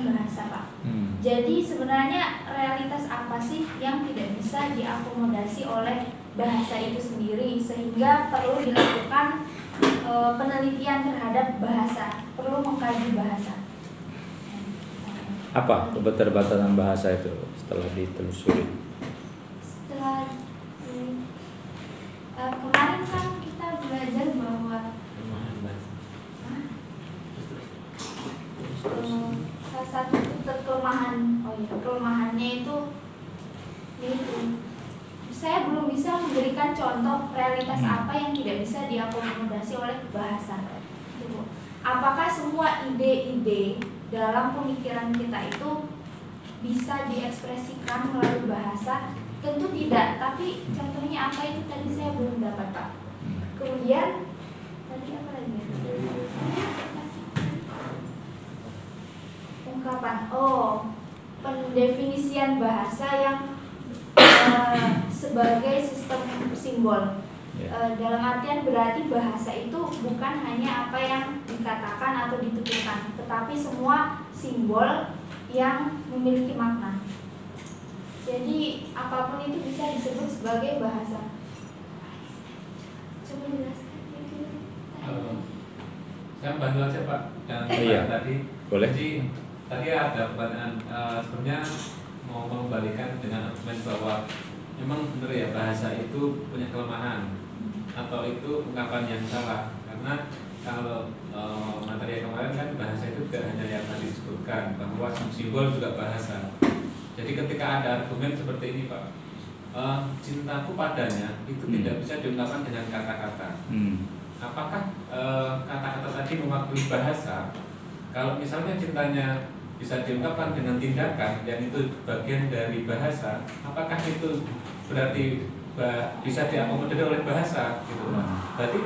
bahasa, Pak. Jadi sebenarnya realitas apa sih yang tidak bisa diakomodasi oleh bahasa itu sendiri, sehingga perlu dilakukan penelitian terhadap bahasa, perlu mengkaji bahasa. Apa keterbatasan bahasa itu setelah ditelusuri? Setelah kemarin kan kita belajar bahwa salah satu kelemahannya itu saya belum bisa memberikan contoh realitas apa yang tidak bisa diakomodasi oleh bahasa. Apakah semua ide-ide dalam pemikiran kita itu bisa diekspresikan melalui bahasa? Tentu tidak, tapi contohnya apa itu tadi saya belum dapat, Pak. Kemudian tadi apa lagi? Ungkapan. Pendefinisian bahasa yang sebagai sistem simbol. Dalam artian berarti bahasa itu bukan hanya apa yang dikatakan atau dituturkan, tetapi semua simbol yang memiliki makna. Jadi apapun itu bisa disebut sebagai bahasa. Coba jelaskan. Saya bantu aja, Pak. Dan tadi boleh. Jadi tadi ada pertanyaan sebenarnya mau mengembalikan dengan argumen bahwa memang benar ya bahasa itu punya kelemahan atau itu ungkapan yang salah, karena kalau materi yang kemarin kan bahasa itu tidak hanya yang tadi disebutkan bahwa simbol juga bahasa. Jadi ketika ada argumen seperti ini, Pak, cintaku padanya itu tidak bisa diungkapkan dengan kata-kata. Apakah kata-kata tadi mewakili bahasa? Kalau misalnya cintanya bisa diungkapkan dengan tindakan yang itu bagian dari bahasa, apakah itu berarti bisa diakomodir oleh bahasa gitu? Berarti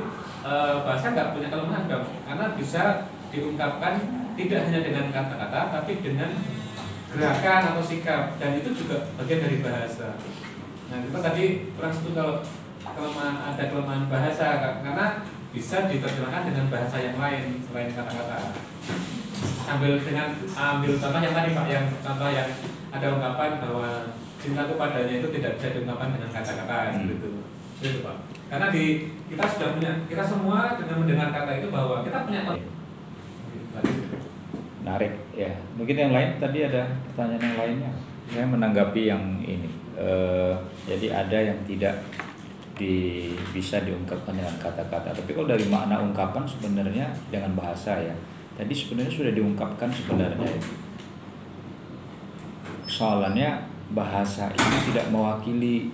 bahasa nggak punya kelemahan dong, karena bisa diungkapkan tidak hanya dengan kata-kata tapi dengan gerakan atau sikap, dan itu juga bagian dari bahasa. Nah, kita tadi kurang setuju kalau ada kelemahan bahasa, karena bisa diterjemahkan dengan bahasa yang lain selain kata-kata. Ambil contoh yang tadi, Pak, yang contoh yang ada ungkapan bahwa cintaku padanya itu tidak bisa diungkapkan dengan kata-kata gitu. Itu, Pak. Karena kita semua dengan mendengar kata itu bahwa kita punya menarik ya. Mungkin yang lain tadi ada pertanyaan yang lainnya. Saya menanggapi yang ini. Jadi ada yang tidak bisa diungkapkan dengan kata-kata. Tapi kalau dari makna ungkapan sebenarnya dengan bahasa ya. Tadi sebenarnya sudah diungkapkan sebenarnya. Soalannya bahasa ini tidak mewakili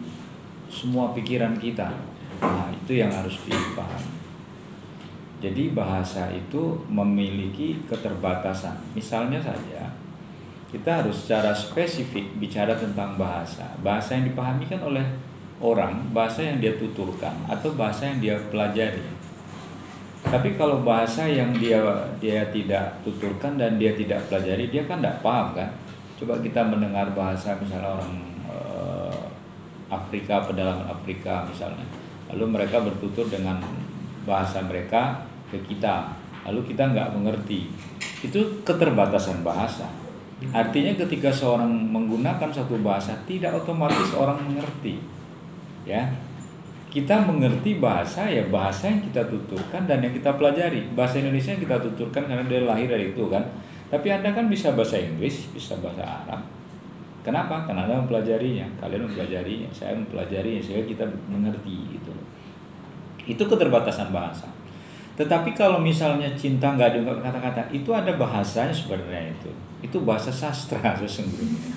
semua pikiran kita. Nah, itu yang harus dipahami. Jadi bahasa itu memiliki keterbatasan. Misalnya saja, kita harus secara spesifik bicara tentang bahasa. Bahasa yang dipahami kan oleh orang, bahasa yang dia tuturkan atau bahasa yang dia pelajari. Tapi kalau bahasa yang dia tidak tuturkan dan dia tidak pelajari, dia kan tidak paham kan. Coba kita mendengar bahasa misalnya orang Afrika, pedalaman Afrika misalnya. Lalu mereka bertutur dengan bahasa mereka ke kita, lalu kita nggak mengerti. Itu keterbatasan bahasa. Artinya ketika seorang menggunakan satu bahasa, tidak otomatis orang mengerti. Ya, kita mengerti bahasa ya bahasa yang kita tuturkan dan yang kita pelajari. Bahasa Indonesia yang kita tuturkan karena dia lahir dari itu kan. Tapi Anda kan bisa bahasa Inggris, bisa bahasa Arab. Kenapa? Karena Anda mempelajarinya, kalian mempelajarinya, saya mempelajarinya, sehingga kita mengerti gitu. Itu keterbatasan bahasa. Tetapi kalau misalnya cinta nggak diungkapkan kata-kata, itu ada bahasanya sebenarnya itu. Itu bahasa sastra sesungguhnya.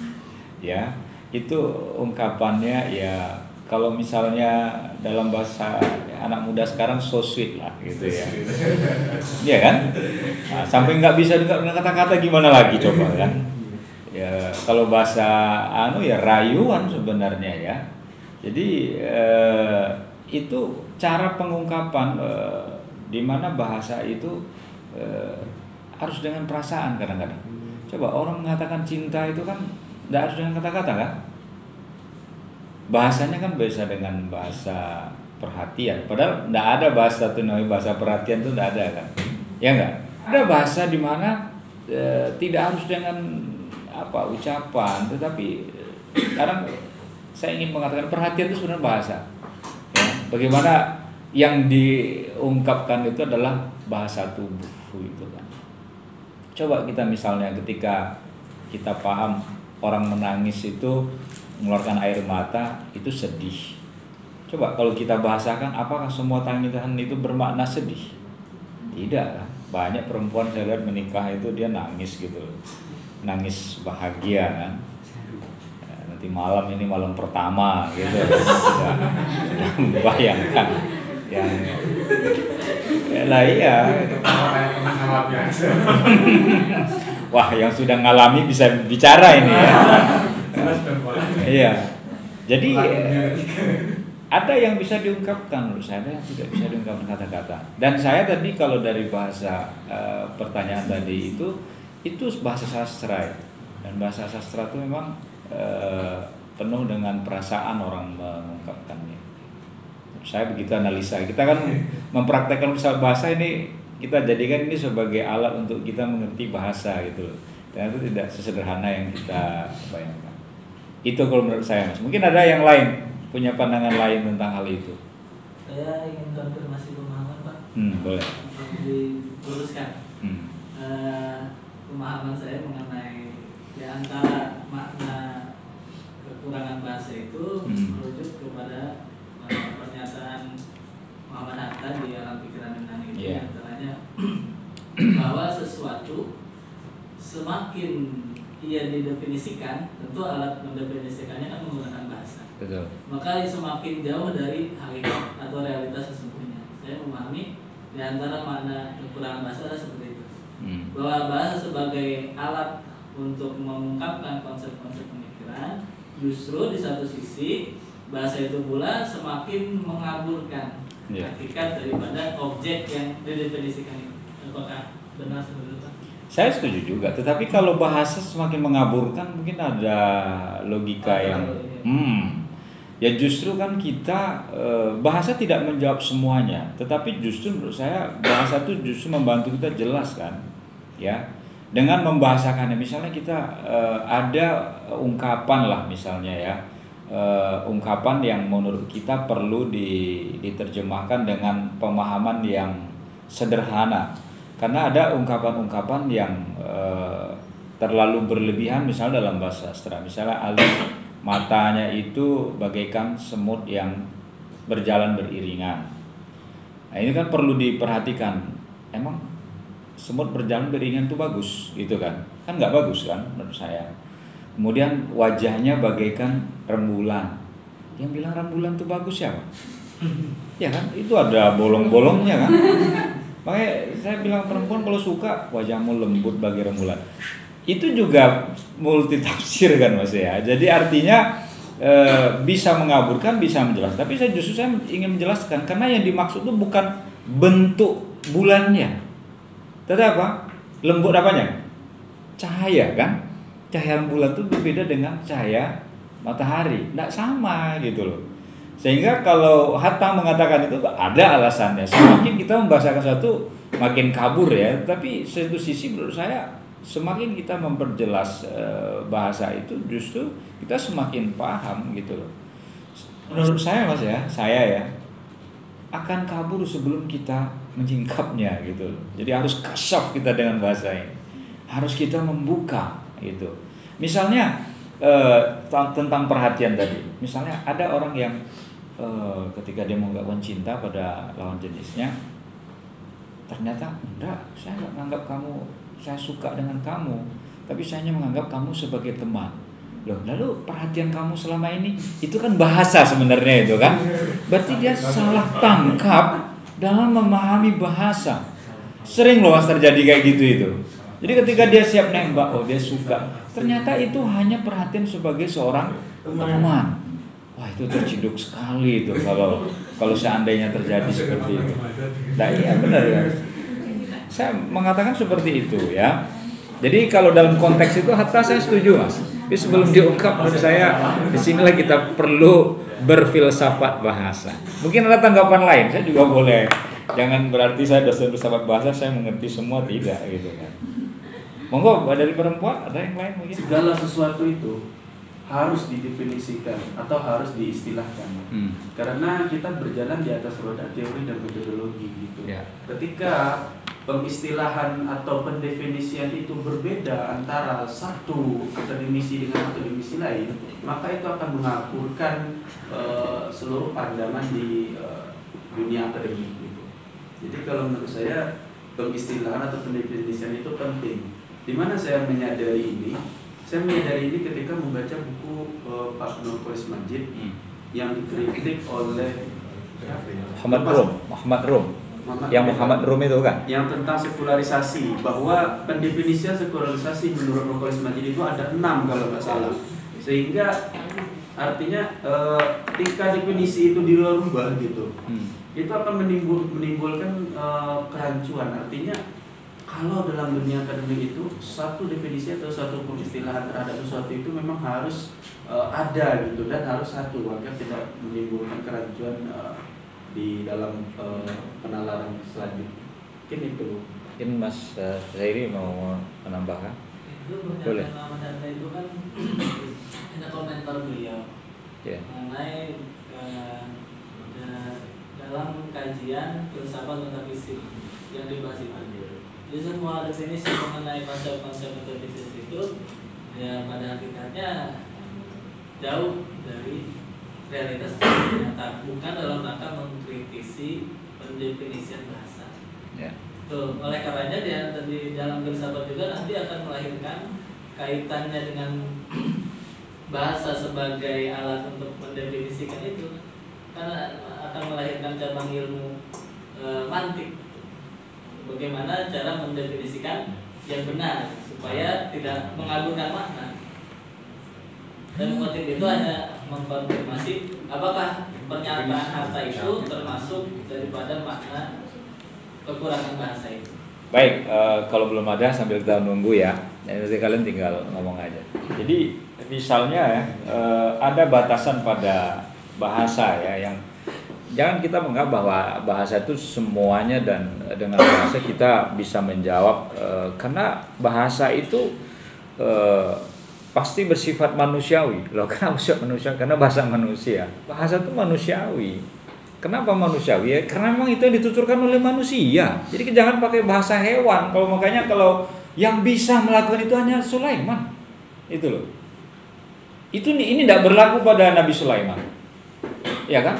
Ya, itu ungkapannya ya. Kalau misalnya dalam bahasa anak muda sekarang so sweet lah gitu ya. Iya kan? Nah, sampai nggak bisa dengan kata-kata gimana lagi coba kan? Ya kalau bahasa ya rayuan sebenarnya ya. Jadi itu cara pengungkapan di mana bahasa itu harus dengan perasaan kadang-kadang. Coba orang mengatakan cinta itu kan tidak harus dengan kata-kata kan? Bahasanya kan bisa dengan bahasa perhatian. Padahal tidak ada bahasa itu namanya bahasa perhatian itu tidak ada kan? Ya enggak? Ada bahasa di mana tidak harus dengan apa ucapan, tetapi sekarang saya ingin mengatakan perhatian itu sebenarnya bahasa. Ya, bagaimana yang diungkapkan itu adalah bahasa tubuh itu kan. Coba kita misalnya ketika kita paham orang menangis itu mengeluarkan air mata itu sedih. Coba kalau kita bahasakan, apakah semua tangisan itu bermakna sedih? Tidak kan? Banyak perempuan saya lihat menikah itu dia nangis gitu, nangis bahagia kan. Ya, nanti malam ini malam pertama gitu, sudah membayangkan yang lah iya. Wah, yang sudah ngalami bisa bicara ini ya. Iya. Jadi ada yang bisa diungkapkan menurut saya, ada yang tidak bisa diungkapkan kata-kata. Dan saya tadi kalau dari bahasa pertanyaan tadi itu bahasa sastra ya. Dan bahasa sastra itu memang penuh dengan perasaan orang mengungkapkannya. Saya begitu analisa. Kita kan mempraktekkan bahasa ini, kita jadikan ini sebagai alat untuk kita mengerti bahasa gitu loh. Dan itu tidak sesederhana yang kita bayangkan. Itu kalau menurut saya, Mas. Mungkin ada yang lain punya pandangan lain tentang hal itu. Saya ingin konfirmasi pemahaman, Pak. Boleh. Untuk diluruskan. Pemahaman saya mengenai di antara makna kekurangan bahasa itu merujuk kepada pernyataan Muhammad Hatta di Alam Pikiran Menang itu, antaranya bahwa sesuatu semakin ia didefinisikan, tentu alat mendefinisikannya kan menggunakan bahasa. Betul. Maka semakin jauh dari hakikat atau realitas sesungguhnya. Saya memahami di antara makna kekurangan bahasa adalah seperti itu. Bahwa bahasa sebagai alat untuk mengungkapkan konsep-konsep pemikiran, justru di satu sisi bahasa itu pula semakin mengaburkan hakikat daripada objek yang didefinisikan itu. Apakah benar seperti itu? Saya setuju juga, tetapi kalau bahasa semakin mengaburkan mungkin ada logika yang ya justru kan kita bahasa tidak menjawab semuanya, tetapi justru menurut saya bahasa itu justru membantu kita jelas kan, ya, dengan membahasakannya. Misalnya kita ada ungkapan lah misalnya ya, ungkapan yang menurut kita perlu diterjemahkan dengan pemahaman yang sederhana. Karena ada ungkapan-ungkapan yang terlalu berlebihan, misalnya dalam bahasa sastra, misalnya alis matanya itu bagaikan semut yang berjalan beriringan. Nah ini kan perlu diperhatikan. Emang semut berjalan beriringan itu bagus, gitu kan? Kan nggak bagus kan menurut saya. Kemudian wajahnya bagaikan rembulan. Yang bilang rembulan itu bagus ya, Pak? Ya kan? Itu ada bolong-bolongnya kan? Makanya saya bilang perempuan kalau suka wajahmu lembut bagi rembulan. Itu juga multi tafsir kan Mas ya. Jadi artinya bisa mengaburkan, bisa menjelaskan. Tapi saya ingin menjelaskan karena yang dimaksud itu bukan bentuk bulannya. Tetapi apa? Lembut apanya? Cahaya kan? Cahaya rembulan itu berbeda dengan cahaya matahari. Tidak sama gitu loh. Sehingga kalau Hatta mengatakan itu ada alasannya. Semakin kita membahasakan sesuatu makin kabur ya. Tapi satu sisi menurut saya semakin kita memperjelas bahasa itu justru kita semakin paham gitu loh. Menurut saya Mas ya, akan kabur sebelum kita menyingkapnya gitu loh. Jadi harus kasaf kita dengan bahasa ini. Harus kita membuka gitu. Misalnya tentang perhatian tadi. Misalnya ada orang yang ketika dia mengungkapkan cinta pada lawan jenisnya, ternyata enggak, saya enggak menganggap kamu, saya suka dengan kamu, tapi saya hanya menganggap kamu sebagai teman. Loh, lalu perhatian kamu selama ini itu kan bahasa sebenarnya itu kan? Berarti dia salah tangkap dalam memahami bahasa. Sering loh Mas terjadi kayak gitu itu. Jadi ketika dia siap nembak, oh dia suka, ternyata itu hanya perhatian sebagai seorang teman. Wah itu terciduk sekali itu kalau seandainya terjadi seperti itu. Nah iya benar ya. Saya mengatakan seperti itu ya. Jadi kalau dalam konteks itu Hatta saya setuju Mas. Tapi sebelum diungkap menurut saya disinilah kita perlu berfilsafat bahasa. Mungkin ada tanggapan lain, saya juga boleh. Jangan berarti saya dosen filsafat bahasa saya mengerti semua, tidak gitu kan. Monggo dari perempuan ada yang lain mungkin. Segala sesuatu itu harus didefinisikan atau harus diistilahkan. Karena kita berjalan di atas roda teori dan metodologi gitu. Ya. Ketika pengistilahan atau pendefinisian itu berbeda antara satu akademisi dengan akademisi lain, maka itu akan mengaburkan seluruh pandangan di dunia akademik gitu. Jadi kalau menurut saya pengistilahan atau pendefinisian itu penting. Di mana saya menyadari ini? Saya menyadari ini ketika membaca buku Pak Nurkolis Majid yang dikritik oleh Muhammad Rum. Yang Muhammad Rum itu kan? Yang tentang sekularisasi, bahwa pendefinisian sekularisasi menurut Nurkolis Majid itu ada 6 kalau nggak salah. Sehingga artinya ketika definisi itu dirubah gitu, itu akan menimbulkan kerancuan. Artinya kalau dalam dunia akademik itu satu definisi atau satu pengistilahan terhadap sesuatu itu memang harus ada gitu dan harus satu agar tidak menimbulkan kerancuan di dalam penalaran selanjutnya. Mungkin itu. Mungkin Mas Zairi mau menambahkan? Itu Boleh. pernyataan Ahmad itu kan ada komentar beliau mengenai dalam kajian filsafat metafisik yang dibahas itu. Jadi semua definisi mengenai konsep-konsep metafisik itu ya pada hakikatnya jauh dari realitas nyata, bukan dalam rangka mengkritisi pendefinisian bahasa. Ya. Tuh, oleh karenanya dia di dalam filsafat juga nanti akan melahirkan kaitannya dengan bahasa sebagai alat untuk mendefinisikan itu, karena akan melahirkan cabang ilmu mantik. Bagaimana cara mendefinisikan yang benar supaya tidak mengaburkan makna. Dan motif itu hanya mengkonfirmasi apakah pernyataan harta itu termasuk daripada makna kekurangan bahasa itu. Baik, kalau belum ada sambil kita nunggu ya, nanti kalian tinggal ngomong aja. Jadi misalnya ya, ada batasan pada bahasa ya, yang jangan kita menganggap bahwa bahasa itu semuanya dan dengan bahasa kita bisa menjawab, karena bahasa itu pasti bersifat manusiawi. Loh, kenapa bersifat manusiawi? Karena bahasa manusia. Bahasa itu manusiawi. Kenapa manusiawi? Ya, karena memang itu yang dituturkan oleh manusia. Jadi jangan pakai bahasa hewan. Kalau yang bisa melakukan itu hanya Sulaiman. Itu loh. Ini tidak berlaku pada Nabi Sulaiman. Ya kan?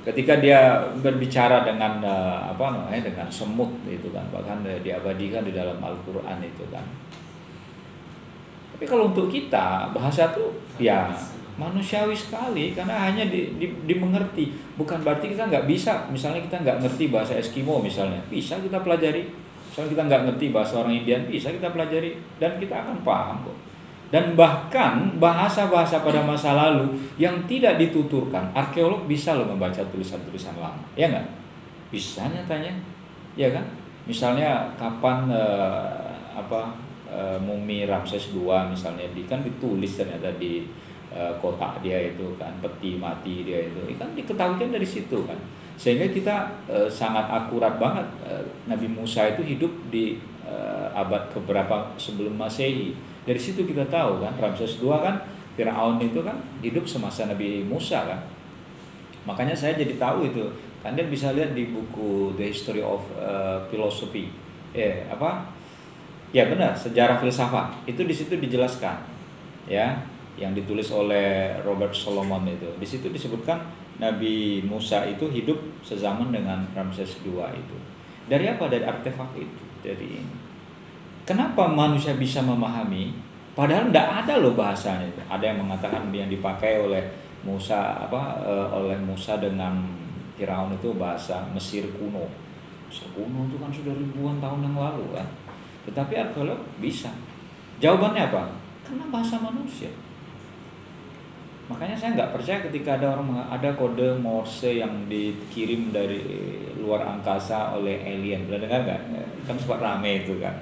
Ketika dia berbicara dengan dengan semut itu kan, bahkan diabadikan di dalam Al-Qur'an itu kan. Tapi kalau untuk kita bahasa itu ya manusiawi sekali, karena hanya dimengerti. Bukan berarti kita nggak bisa, misalnya kita nggak ngerti bahasa Eskimo misalnya, bisa kita pelajari. Misalnya kita nggak ngerti bahasa orang Indian, bisa kita pelajari dan kita akan paham kok. Dan bahkan bahasa-bahasa pada masa lalu yang tidak dituturkan, arkeolog bisa loh membaca tulisan-tulisan lama, ya nggak? Bisa nyatanya, ya kan? Misalnya kapan mumi Ramses II misalnya, kan ditulis ternyata di kotak dia itu kan, peti mati dia itu, kan diketahui dari situ kan. Sehingga kita sangat akurat banget. Nabi Musa itu hidup di abad keberapa sebelum Masehi. Dari situ kita tahu kan, Ramses II kan, Firaun itu kan hidup semasa Nabi Musa kan. Makanya saya jadi tahu itu. Kalian bisa lihat di buku The History of Philosophy. Ya benar, sejarah filsafat. Itu di situ dijelaskan. Ya, yang ditulis oleh Robert Solomon itu. Di situ disebutkan Nabi Musa itu hidup sezaman dengan Ramses II itu. Dari apa? Dari artefak itu, dari ini. Kenapa manusia bisa memahami? Padahal tidak ada loh bahasanya. Ada yang mengatakan yang dipakai oleh Musa oleh Musa dengan Firaun itu bahasa Mesir kuno. Mesir kuno itu kan sudah ribuan tahun yang lalu kan. Tetapi arkeolog bisa. Jawabannya apa? Karena bahasa manusia. Makanya saya nggak percaya ketika ada kode Morse yang dikirim dari luar angkasa oleh alien. Pernah dengar nggak? Kan sempat rame itu kan.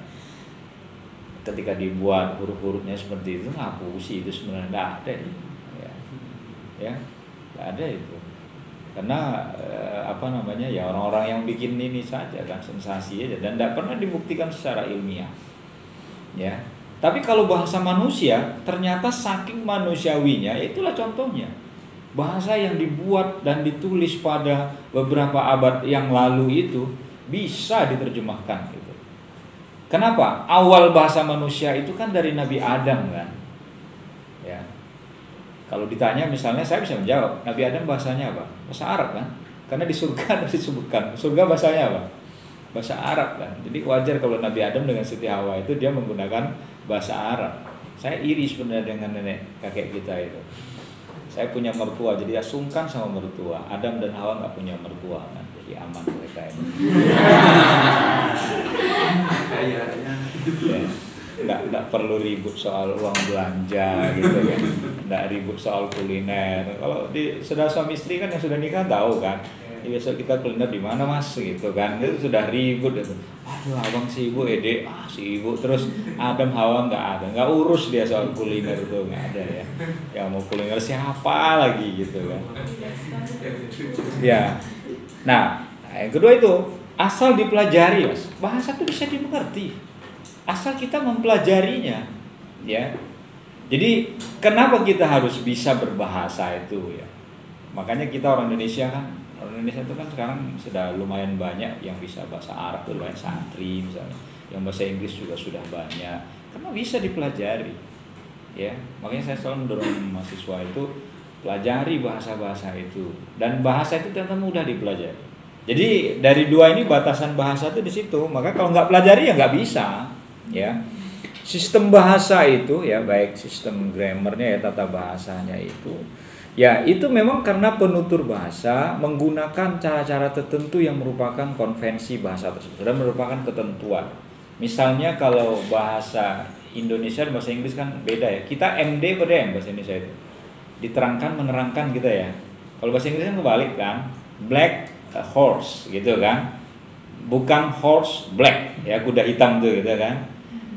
Ketika dibuat huruf-hurufnya seperti itu, ngapusi itu sebenarnya nggak ada, ya nggak ada itu. Karena ya orang-orang yang bikin ini saja kan, sensasi aja, dan tidak pernah dibuktikan secara ilmiah, ya. Tapi kalau bahasa manusia, ternyata saking manusiawinya, itulah contohnya. Bahasa yang dibuat dan ditulis pada beberapa abad yang lalu itu bisa diterjemahkan gitu. Kenapa? Awal bahasa manusia itu kan dari Nabi Adam kan. Ya. Kalau ditanya misalnya, saya bisa menjawab, Nabi Adam bahasanya apa? Bahasa Arab kan? Karena di surga disebutkan. Surga bahasanya apa? Bahasa Arab kan. Jadi wajar kalau Nabi Adam dengan Siti Hawa itu dia menggunakan bahasa Arab. Saya iri sebenarnya dengan nenek kakek kita itu. Saya punya mertua, jadi ya sungkan sama mertua. Adam dan Hawa nggak punya mertua kan, jadi aman mereka ini. Ya, nggak perlu ribut soal uang belanja gitu kan, nggak ribut soal kuliner. Kalau di saudara suami istri kan yang sudah nikah tahu kan. Besok kita kuliner di mana mas gitu kan, itu sudah ribut gitu. Aduh abang sibuk Dek, sibuk terus. Adam Hawa nggak urus dia soal kuliner itu, nggak ada ya. Yang mau kuliner siapa lagi gitu kan. Ya, nah yang kedua itu asal dipelajari mas, bahasa itu bisa dimengerti asal kita mempelajarinya ya. Jadi kenapa kita harus bisa berbahasa itu ya, makanya kita orang Indonesia kan. Orang Indonesia itu kan sekarang sudah lumayan banyak yang bisa bahasa Arab, tuh banyak santri misalnya, yang bahasa Inggris juga sudah banyak, karena bisa dipelajari, ya. Makanya saya selalu mendorong mahasiswa itu pelajari bahasa-bahasa itu, dan bahasa itu ternyata mudah dipelajari. Jadi dari dua ini batasan bahasa itu di situ. Maka kalau nggak pelajari ya nggak bisa, ya. Sistem bahasa itu ya, baik sistem grammarnya ya, tata bahasanya itu. Ya, itu memang karena penutur bahasa menggunakan cara-cara tertentu yang merupakan konvensi bahasa tersebut dan merupakan ketentuan. Misalnya kalau bahasa Indonesia dan bahasa Inggris kan beda ya. Kita MD pada M bahasa Indonesia itu. Diterangkan, menerangkan kita ya. Kalau bahasa Inggris kan kebalik kan. Black horse gitu kan. Bukan horse black ya, kuda hitam tuh gitu kan.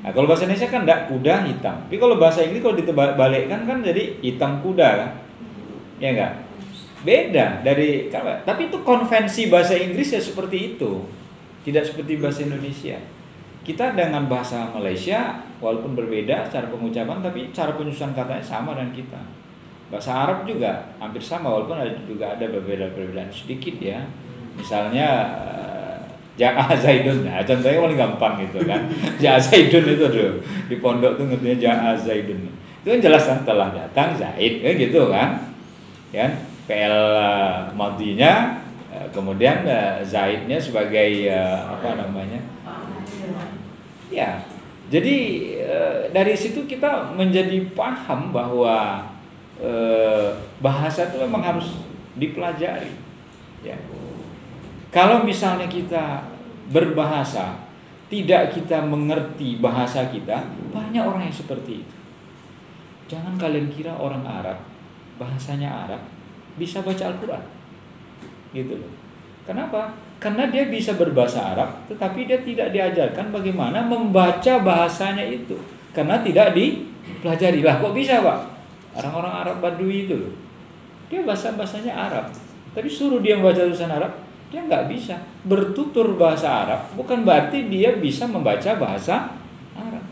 Nah, kalau bahasa Indonesia kan enggak, kuda hitam. Tapi kalau bahasa Inggris kalau ditebalikkan kan jadi hitam kuda kan. Ya enggak? Beda dari, tapi itu konvensi bahasa Inggris ya seperti itu. Tidak seperti bahasa Indonesia. Kita dengan bahasa Malaysia walaupun berbeda cara pengucapan, tapi cara penyusunan katanya sama dengan kita. Bahasa Arab juga hampir sama walaupun juga ada perbedaan sedikit ya. Misalnya Ja'a Zaidun, nah, contohnya paling gampang gitu kan. Ja'a Zaidun itu tuh di pondok tuh ngertinya Ja'a Zaidun. Itu kan jelas kan, telah datang Zaid kan gitu kan. Ya, PL madinya, kemudian Zaidnya sebagai apa namanya? Ya. Jadi dari situ kita menjadi paham bahwa bahasa itu memang harus dipelajari. Ya. Kalau misalnya kita berbahasa, tidak kita mengerti bahasa kita, banyak orang yang seperti itu. Jangan kalian kira orang Arab, bahasanya Arab, bisa baca Al-Quran. Gitu loh. Kenapa? Karena dia bisa berbahasa Arab, tetapi dia tidak diajarkan bagaimana membaca bahasanya itu. Karena tidak dipelajari. Lah kok bisa Pak? Orang-orang Arab Badui itu loh. Dia bahasanya Arab, tapi suruh dia membaca tulisan Arab, dia nggak bisa. Bertutur bahasa Arab bukan berarti dia bisa membaca bahasa Arab.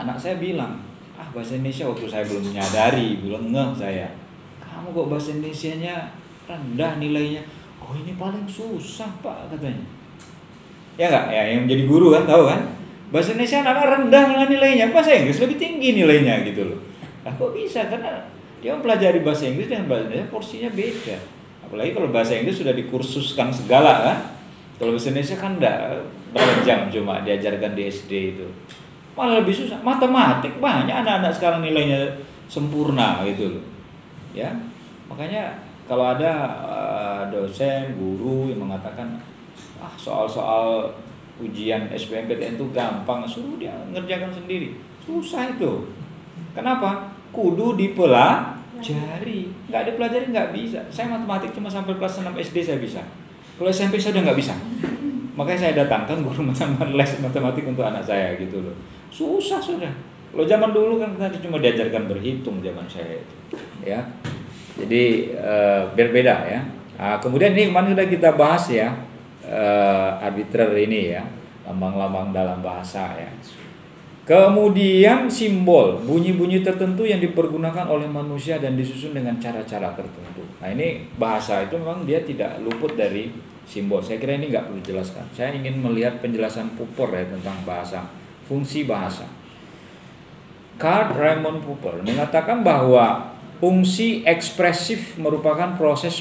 Anak saya bilang, bahasa Indonesia waktu saya belum menyadari, belum ngeh saya. Kamu kok bahasa Indonesianya rendah nilainya? Oh ini paling susah Pak katanya. Ya nggak? Ya yang menjadi guru kan tahu kan? Bahasa Indonesia anak rendah nilainya, bahasa Inggris lebih tinggi nilainya gitu loh. Nah kok bisa? Karena dia mempelajari bahasa Inggris dengan bahasa Indonesia porsinya beda. Apalagi kalau bahasa Inggris sudah dikursuskan segala kan. Kalau bahasa Indonesia kan enggak, berapa jam cuma diajarkan di SD itu. Malah lebih susah. Matematik banyak anak-anak sekarang nilainya sempurna gitu loh. Ya. Makanya kalau ada dosen, guru yang mengatakan soal-soal ujian SBMPTN itu gampang, suruh dia ngerjakan sendiri. Susah itu. Kenapa? Kudu dipelajari. Enggak dipelajari enggak bisa. Saya matematik cuma sampai kelas 6 SD saya bisa. Kalau SMP saya udah enggak bisa. Makanya saya datangkan guru les matematik untuk anak saya gitu loh. Susah sudah. Kalau zaman dulu kan tadi cuma diajarkan berhitung zaman saya itu, ya. Jadi berbeda ya. Nah, kemudian ini kemarin sudah kita bahas ya, arbiter ini ya, lambang-lambang dalam bahasa ya. Kemudian simbol, bunyi-bunyi tertentu yang dipergunakan oleh manusia dan disusun dengan cara-cara tertentu. Nah ini bahasa itu memang dia tidak luput dari simbol. Saya kira ini nggak perlu dijelaskan. Saya ingin melihat penjelasan Popper ya tentang bahasa, fungsi bahasa. Karl Raimund Popper mengatakan bahwa fungsi ekspresif merupakan proses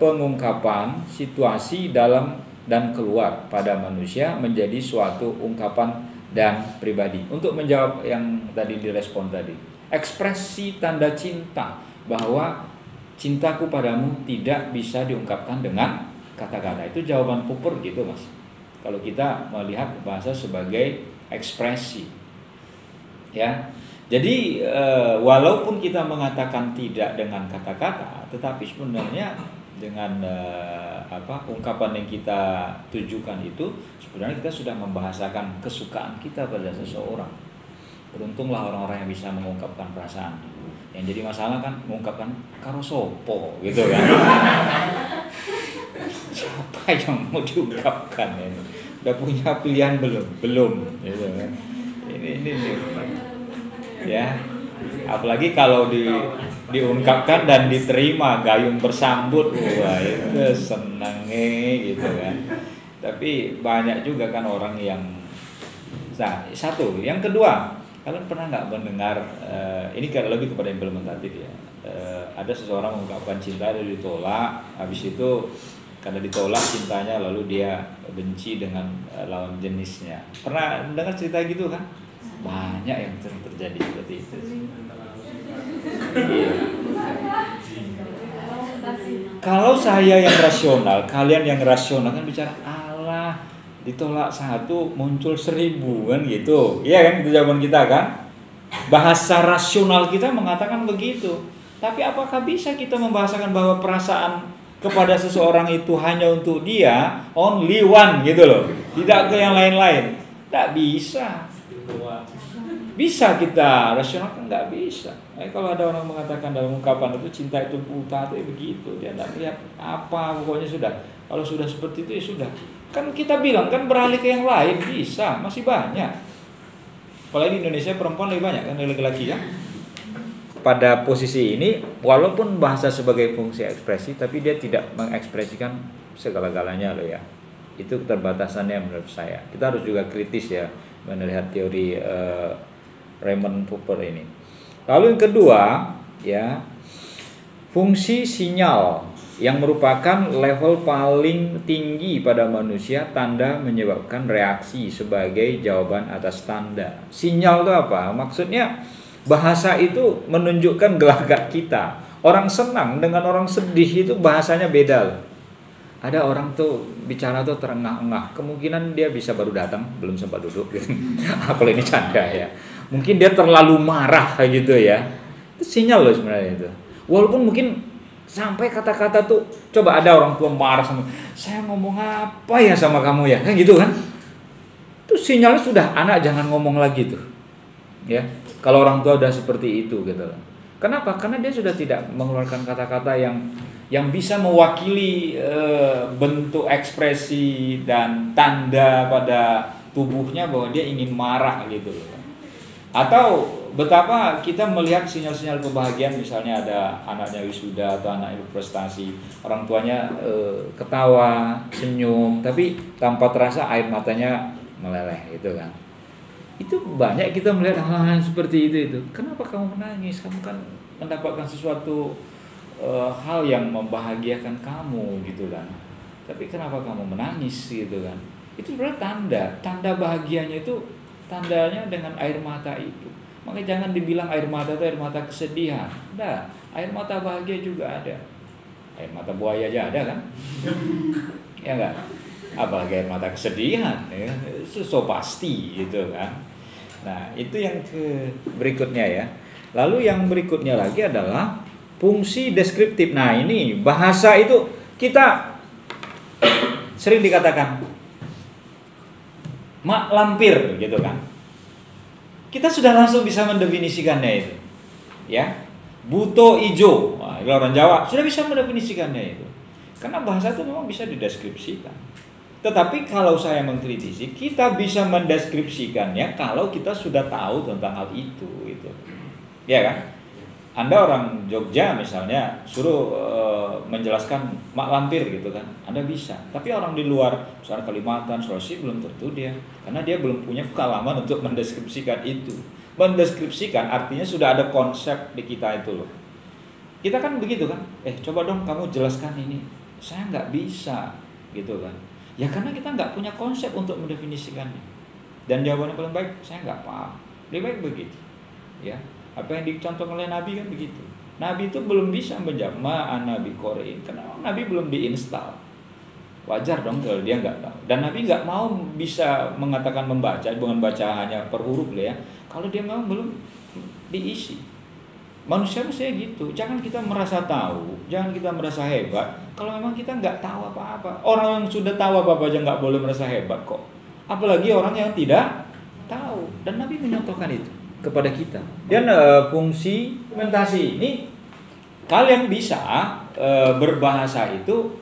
pengungkapan situasi dalam dan keluar pada manusia menjadi suatu ungkapan dan pribadi. Untuk menjawab yang tadi direspon tadi, ekspresi tanda cinta, bahwa cintaku padamu tidak bisa diungkapkan dengan kata-kata. Itu jawaban Popper gitu Mas. Kalau kita melihat bahasa sebagai ekspresi, ya. Jadi walaupun kita mengatakan tidak dengan kata-kata, tetapi sebenarnya dengan ungkapan yang kita tujukan itu sebenarnya kita sudah membahasakan kesukaan kita pada seseorang. Beruntunglah orang-orang yang bisa mengungkapkan perasaan. Yang jadi masalah kan mengungkapkan karo sopo gitu kan. Siapa yang mau diungkapkan ini? Udah punya pilihan belum gitu kan. Ini ya. Apalagi kalau diungkapkan dan diterima gayung bersambut, wah itu senangnya gitu kan. Tapi banyak juga kan orang yang satu. Yang kedua, kalian pernah nggak mendengar ini kan lebih kepada implementatif ya. Ada seseorang mengungkapkan cinta lalu ditolak, habis itu karena ditolak cintanya lalu dia benci dengan lawan jenisnya. Pernah mendengar cerita gitu kan? Banyak yang terjadi seperti itu. Iya. Kalau saya yang rasional, kalian yang rasional kan bicara Allah ditolak 1 muncul 1000 kan gitu. Iya kan itu jawaban kita kan? Bahasa rasional kita mengatakan begitu. Tapi apakah bisa kita membahasakan bahwa perasaan kepada seseorang itu hanya untuk dia, only one gitu loh. Tidak ke yang lain-lain. Tidak bisa. Bisa kita rasional kan nggak bisa. Kalau ada orang mengatakan dalam ungkapan itu cinta itu buta itu begitu, dia nggak lihat apa, pokoknya sudah. Kalau sudah seperti itu ya sudah. Kan kita bilang kan beralih ke yang lain bisa, masih banyak. Apalagi di Indonesia perempuan lebih banyak kan dari laki-laki ya. Pada posisi ini walaupun bahasa sebagai fungsi ekspresi, tapi dia tidak mengekspresikan segala-galanya loh ya. Itu keterbatasannya menurut saya. Kita harus juga kritis ya melihat teori Raymond Popper ini. Lalu yang kedua ya, fungsi sinyal yang merupakan level paling tinggi pada manusia, tanda menyebabkan reaksi sebagai jawaban atas tanda. Sinyal itu apa? Maksudnya bahasa itu menunjukkan gelagat kita. Orang senang dengan orang sedih itu bahasanya beda loh. Ada orang tuh bicara tuh terengah-engah, kemungkinan dia bisa baru datang, belum sempat duduk gitu. Kalau ini canda ya. Mungkin dia terlalu marah kayak gitu ya. Itu sinyal loh sebenarnya itu. Walaupun mungkin sampai kata-kata tuh, coba ada orang tua marah sama, saya ngomong apa ya sama kamu ya, kan gitu kan? Itu sinyalnya sudah, anak jangan ngomong lagi tuh. Ya. Kalau orang tua udah seperti itu gitu loh. Kenapa? Karena dia sudah tidak mengeluarkan kata-kata yang bisa mewakili bentuk ekspresi dan tanda pada tubuhnya bahwa dia ingin marah gitu loh. Atau betapa kita melihat sinyal-sinyal kebahagiaan, misalnya ada anaknya wisuda atau anaknya berprestasi, orang tuanya ketawa, senyum, tapi tanpa terasa air matanya meleleh gitu kan. Itu banyak kita melihat hal-hal seperti itu. Kenapa kamu menangis? Kamu kan mendapatkan sesuatu hal yang membahagiakan kamu gitu kan. Tapi kenapa kamu menangis gitu kan? Itu sebenarnya tanda bahagianya itu tandanya dengan air mata itu. Makanya jangan dibilang air mata itu air mata kesedihan. Nah, air mata bahagia juga ada. Air mata buaya aja ada kan? Ya enggak? Apalagi air mata kesedihan ya. Itu so pasti gitu kan. Nah, itu yang berikutnya ya. Lalu yang berikutnya lagi adalah fungsi deskriptif. Nah, ini bahasa itu kita sering dikatakan mak lampir gitu kan. Kita sudah langsung bisa mendefinisikannya itu. Ya. Buto ijo. Nah, orang Jawa sudah bisa mendefinisikannya itu. Karena bahasa itu memang bisa dideskripsikan. Tetapi kalau saya mengkritisi, kita bisa mendeskripsikannya kalau kita sudah tahu tentang hal itu, gitu. Ya kan? Anda orang Jogja misalnya suruh menjelaskan mak lampir gitu kan, Anda bisa. Tapi orang di luar, misalnya Kalimantan, Sulawesi belum tentu dia, karena dia belum punya pengalaman untuk mendeskripsikan itu. Mendeskripsikan artinya sudah ada konsep di kita itu loh. Kita kan begitu kan, coba dong kamu jelaskan ini, saya nggak bisa, gitu kan. Ya karena kita nggak punya konsep untuk mendefinisikannya. Dan jawabannya paling baik, saya nggak paham. Lebih baik begitu. Ya, apa yang dicontohkan oleh Nabi kan begitu. Nabi itu belum bisa menjawab Nabi Korein karena Nabi belum diinstal. Wajar dong kalau dia nggak tahu. Dan Nabi nggak mau bisa mengatakan membaca, bukan baca hanya per huruf ya. Kalau dia memang belum diisi. Manusia mestinya gitu. Jangan kita merasa tahu, jangan kita merasa hebat. Kalau memang kita nggak tahu apa-apa. Orang yang sudah tahu apa-apa aja nggak boleh merasa hebat kok. Apalagi orang yang tidak tahu. Dan Nabi menyontohkan itu kepada kita. Dan fungsi argumentasi ini kalian bisa berbahasa itu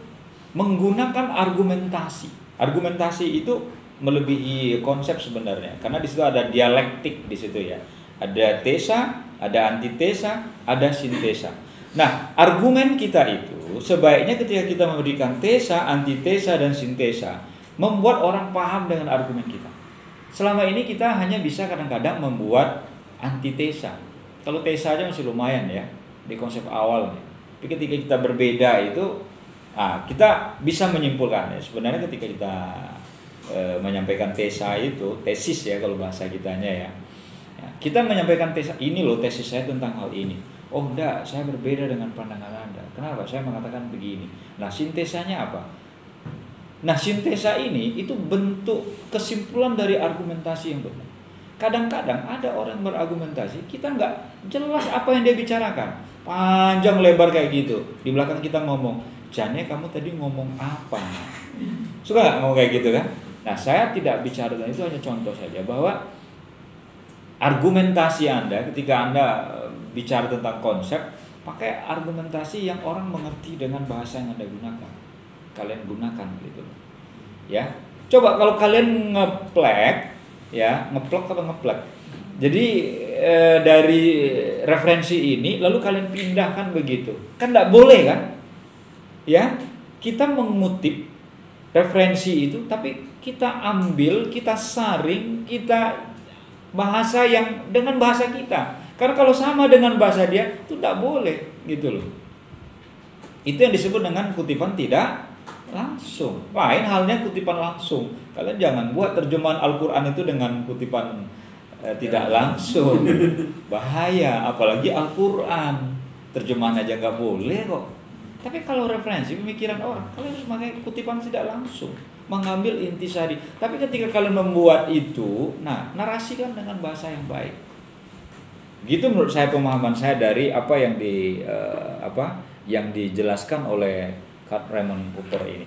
menggunakan argumentasi. Argumentasi itu melebihi konsep sebenarnya. Karena di situ ada dialektik di situ ya. Ada tesa, ada antitesa, ada sintesa. Nah, argumen kita itu sebaiknya ketika kita memberikan tesa, antitesa, dan sintesa, membuat orang paham dengan argumen kita. Selama ini kita hanya bisa kadang-kadang membuat antitesa. Kalau tesa aja masih lumayan ya, di konsep awal. Tapi ketika kita berbeda itu, kita bisa menyimpulkan ya. Sebenarnya ketika kita menyampaikan tesa itu, tesis ya kalau bahasa kitanya ya. Kita menyampaikan tesis, ini loh tesis saya tentang hal ini. Oh enggak, saya berbeda dengan pandangan Anda. Kenapa? Saya mengatakan begini. Nah, sintesanya apa? Nah, sintesa ini itu bentuk kesimpulan dari argumentasi yang benar. Kadang-kadang ada orang berargumentasi, kita nggak jelas apa yang dia bicarakan. Panjang lebar kayak gitu. Di belakang kita ngomong, Jane kamu tadi ngomong apa? Suka nggak ngomong kayak gitu kan? Nah, saya tidak bicara tentang itu, hanya contoh saja bahwa argumentasi Anda ketika Anda bicara tentang konsep, pakai argumentasi yang orang mengerti dengan bahasa yang Anda gunakan. Kalian gunakan gitu. Ya. Coba kalau kalian ngeplek ya, ngeplek atau ngeplek. Jadi dari referensi ini lalu kalian pindahkan begitu. Kan enggak boleh kan? Ya. Kita mengutip referensi itu tapi kita ambil, kita saring, kita bahasa yang dengan bahasa kita. Karena kalau sama dengan bahasa dia itu tidak boleh gitu loh. Itu yang disebut dengan kutipan tidak langsung. Lain halnya kutipan langsung. Kalian jangan buat terjemahan Al-Quran itu dengan kutipan tidak langsung. Bahaya, apalagi Al-Quran. Terjemahan aja nggak boleh kok. Tapi kalau referensi pemikiran orang, kalian harus pakai kutipan tidak langsung, mengambil intisari. Tapi ketika kalian membuat itu, narasikan dengan bahasa yang baik. Gitu menurut saya pemahaman saya dari apa yang dijelaskan oleh Karl Raimund Popper ini.